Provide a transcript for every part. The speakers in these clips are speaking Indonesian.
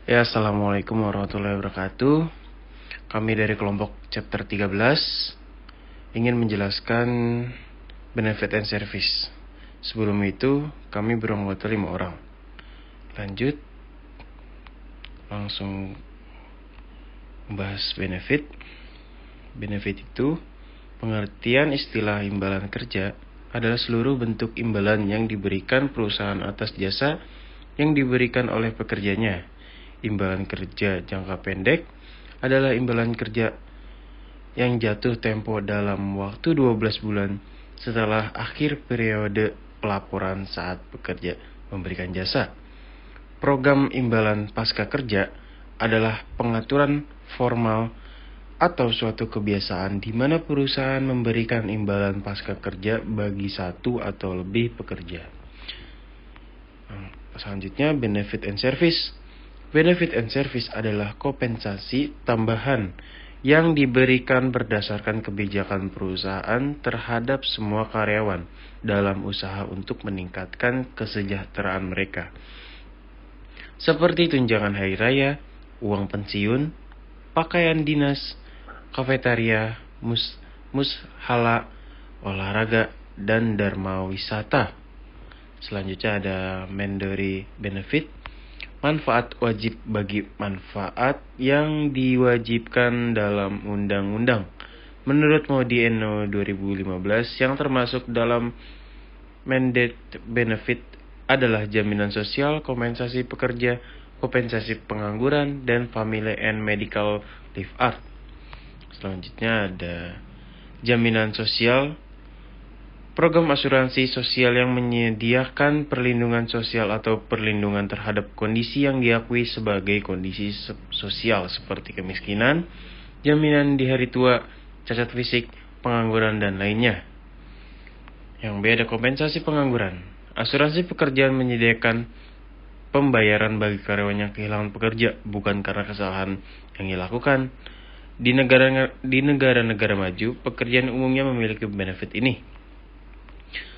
Ya, Assalamualaikum warahmatullahi wabarakatuh. Kami dari kelompok chapter 13 ingin menjelaskan benefit and service. Sebelum itu, kami beranggota 5 orang. Lanjut, langsung membahas benefit. Benefit itu, pengertian istilah imbalan kerja adalah seluruh bentuk imbalan yang diberikan perusahaan atas jasa yang diberikan oleh pekerjanya. Imbalan kerja jangka pendek adalah imbalan kerja yang jatuh tempo dalam waktu 12 bulan setelah akhir periode pelaporan saat pekerja memberikan jasa. Program imbalan pasca kerja adalah pengaturan formal atau suatu kebiasaan di mana perusahaan memberikan imbalan pasca kerja bagi satu atau lebih pekerja. Selanjutnya, benefit and service. Benefit and service adalah kompensasi tambahan yang diberikan berdasarkan kebijakan perusahaan terhadap semua karyawan dalam usaha untuk meningkatkan kesejahteraan mereka. Seperti tunjangan hari raya, uang pensiun, pakaian dinas, kafetaria, mushala, olahraga, dan dharma wisata. Selanjutnya ada mandatory benefit. Manfaat wajib bagi manfaat yang diwajibkan dalam undang-undang. Menurut Modi No 2015 yang termasuk dalam mandate benefit adalah jaminan sosial, kompensasi pekerja, kompensasi pengangguran, dan family and medical leave act. Selanjutnya ada jaminan sosial. Program asuransi sosial yang menyediakan perlindungan sosial atau perlindungan terhadap kondisi yang diakui sebagai kondisi sosial seperti kemiskinan, jaminan di hari tua, cacat fisik, pengangguran, dan lainnya. Yang B ada kompensasi pengangguran. Asuransi pekerjaan menyediakan pembayaran bagi karyawan yang kehilangan pekerja bukan karena kesalahan yang dilakukan. Di negara-negara maju, pekerjaan umumnya memiliki benefit ini.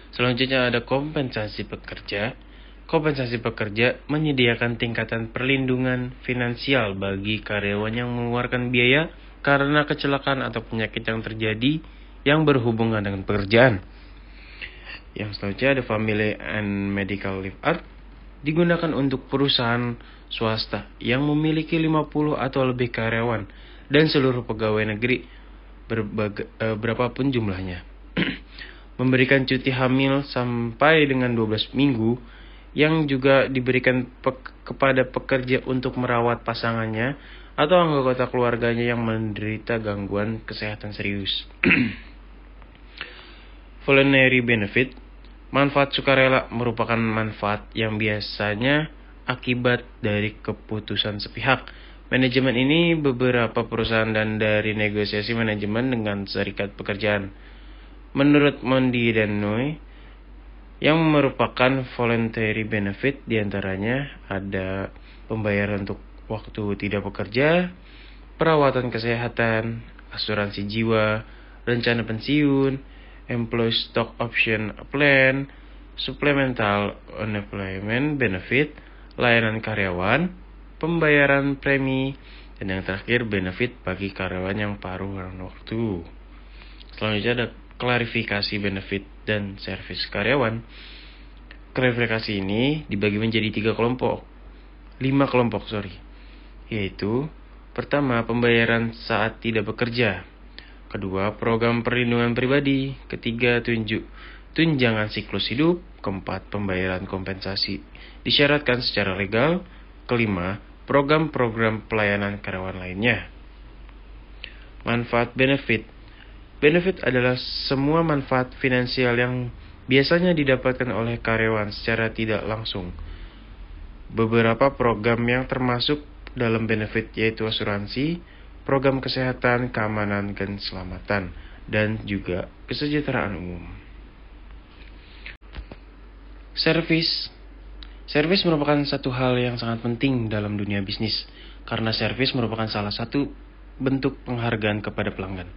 Selanjutnya ada kompensasi pekerja. Kompensasi pekerja menyediakan tingkatan perlindungan finansial bagi karyawan yang mengeluarkan biaya karena kecelakaan atau penyakit yang terjadi yang berhubungan dengan pekerjaan. Yang selanjutnya ada family and medical leave act. Digunakan untuk perusahaan swasta yang memiliki 50 atau lebih karyawan dan seluruh pegawai negeri berapapun jumlahnya. Memberikan cuti hamil sampai dengan 12 minggu yang juga diberikan kepada pekerja untuk merawat pasangannya atau anggota keluarganya yang menderita gangguan kesehatan serius. Voluntary benefit. Manfaat sukarela merupakan manfaat yang biasanya akibat dari keputusan sepihak. Manajemen ini beberapa perusahaan dan dari negosiasi manajemen dengan serikat pekerjaan. Menurut Mondi dan Noy, yang merupakan voluntary benefit diantaranya ada pembayaran untuk waktu tidak bekerja, perawatan kesehatan, asuransi jiwa, rencana pensiun, employee stock option plan, supplemental unemployment benefit, layanan karyawan, pembayaran premi, dan yang terakhir benefit bagi karyawan yang paruh waktu. Selanjutnya ada klarifikasi benefit dan servis karyawan. Klarifikasi ini dibagi menjadi 5 kelompok, yaitu pertama, pembayaran saat tidak bekerja. Kedua, program perlindungan pribadi. Ketiga, tunjangan siklus hidup. Keempat, pembayaran kompensasi disyaratkan secara legal. Kelima, program-program pelayanan karyawan lainnya. Manfaat benefit. Benefit adalah semua manfaat finansial yang biasanya didapatkan oleh karyawan secara tidak langsung. Beberapa program yang termasuk dalam benefit yaitu asuransi, program kesehatan, keamanan, dan keselamatan, dan juga kesejahteraan umum. Servis merupakan satu hal yang sangat penting dalam dunia bisnis, karena servis merupakan salah satu bentuk penghargaan kepada pelanggan.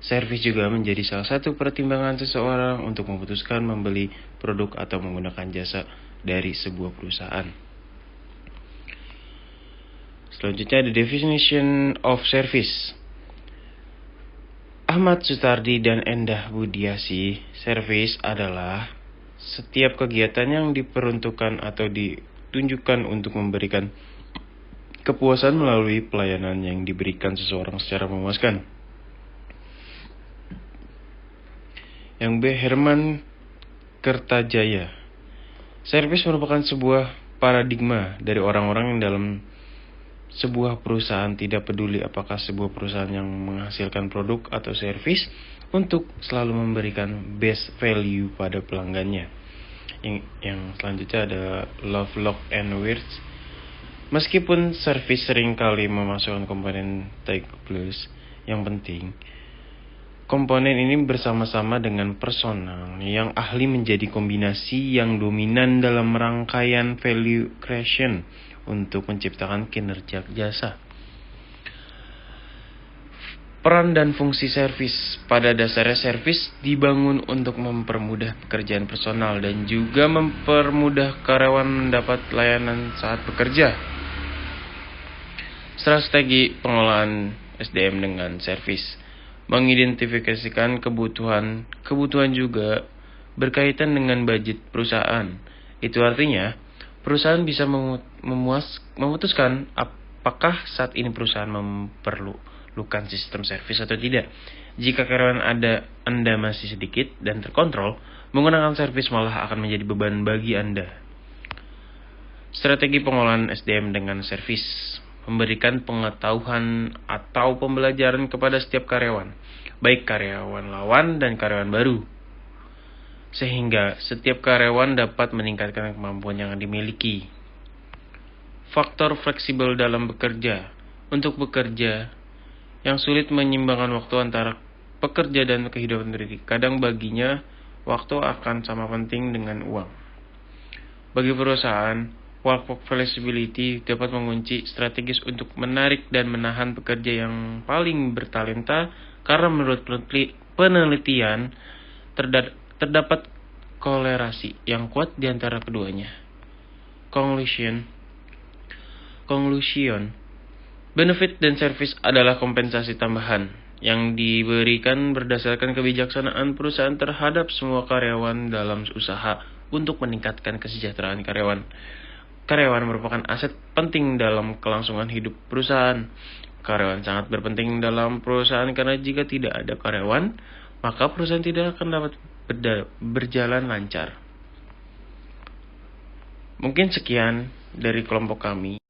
Servis juga menjadi salah satu pertimbangan seseorang untuk memutuskan membeli produk atau menggunakan jasa dari sebuah perusahaan. Selanjutnya, the definition of service. Ahmad Sutardi dan Endah Budiasi, service adalah setiap kegiatan yang diperuntukkan atau ditunjukkan untuk memberikan kepuasan melalui pelayanan yang diberikan seseorang secara memuaskan. Yang B. Herman Kertajaya. Servis merupakan sebuah paradigma dari orang-orang yang dalam sebuah perusahaan, tidak peduli apakah sebuah perusahaan yang menghasilkan produk atau servis, untuk selalu memberikan best value pada pelanggannya. Yang selanjutnya ada Lovelock and Wirtz. Meskipun servis seringkali memasukkan komponen take plus yang penting, komponen ini bersama-sama dengan personal yang ahli menjadi kombinasi yang dominan dalam rangkaian value creation untuk menciptakan kinerja jasa. Peran dan fungsi servis. Pada dasarnya servis dibangun untuk mempermudah pekerjaan personal dan juga mempermudah karyawan mendapat layanan saat bekerja. Strategi pengelolaan SDM dengan servis. Mengidentifikasikan kebutuhan juga berkaitan dengan budget perusahaan. Itu artinya, perusahaan bisa memutuskan apakah saat ini perusahaan memerlukan sistem servis atau tidak. Jika karyawan Anda masih sedikit dan terkontrol, menggunakan servis malah akan menjadi beban bagi Anda. Strategi pengelolaan SDM dengan servis. Memberikan pengetahuan atau pembelajaran kepada setiap karyawan, baik karyawan lawan dan karyawan baru, sehingga setiap karyawan dapat meningkatkan kemampuan yang dimiliki. Faktor fleksibel dalam bekerja. Untuk bekerja yang sulit menyeimbangkan waktu antara pekerja dan kehidupan pribadi, kadang baginya waktu akan sama penting dengan uang. Bagi perusahaan, work flexibility dapat mengunci strategis untuk menarik dan menahan pekerja yang paling bertalenta, karena menurut penelitian terdapat kolerasi yang kuat di antara keduanya. Conclusion. Benefit dan service adalah kompensasi tambahan yang diberikan berdasarkan kebijaksanaan perusahaan terhadap semua karyawan dalam usaha untuk meningkatkan kesejahteraan karyawan. Karyawan merupakan aset penting dalam kelangsungan hidup perusahaan. Karyawan sangat berpenting dalam perusahaan karena jika tidak ada karyawan, maka perusahaan tidak akan dapat berjalan lancar. Mungkin sekian dari kelompok kami.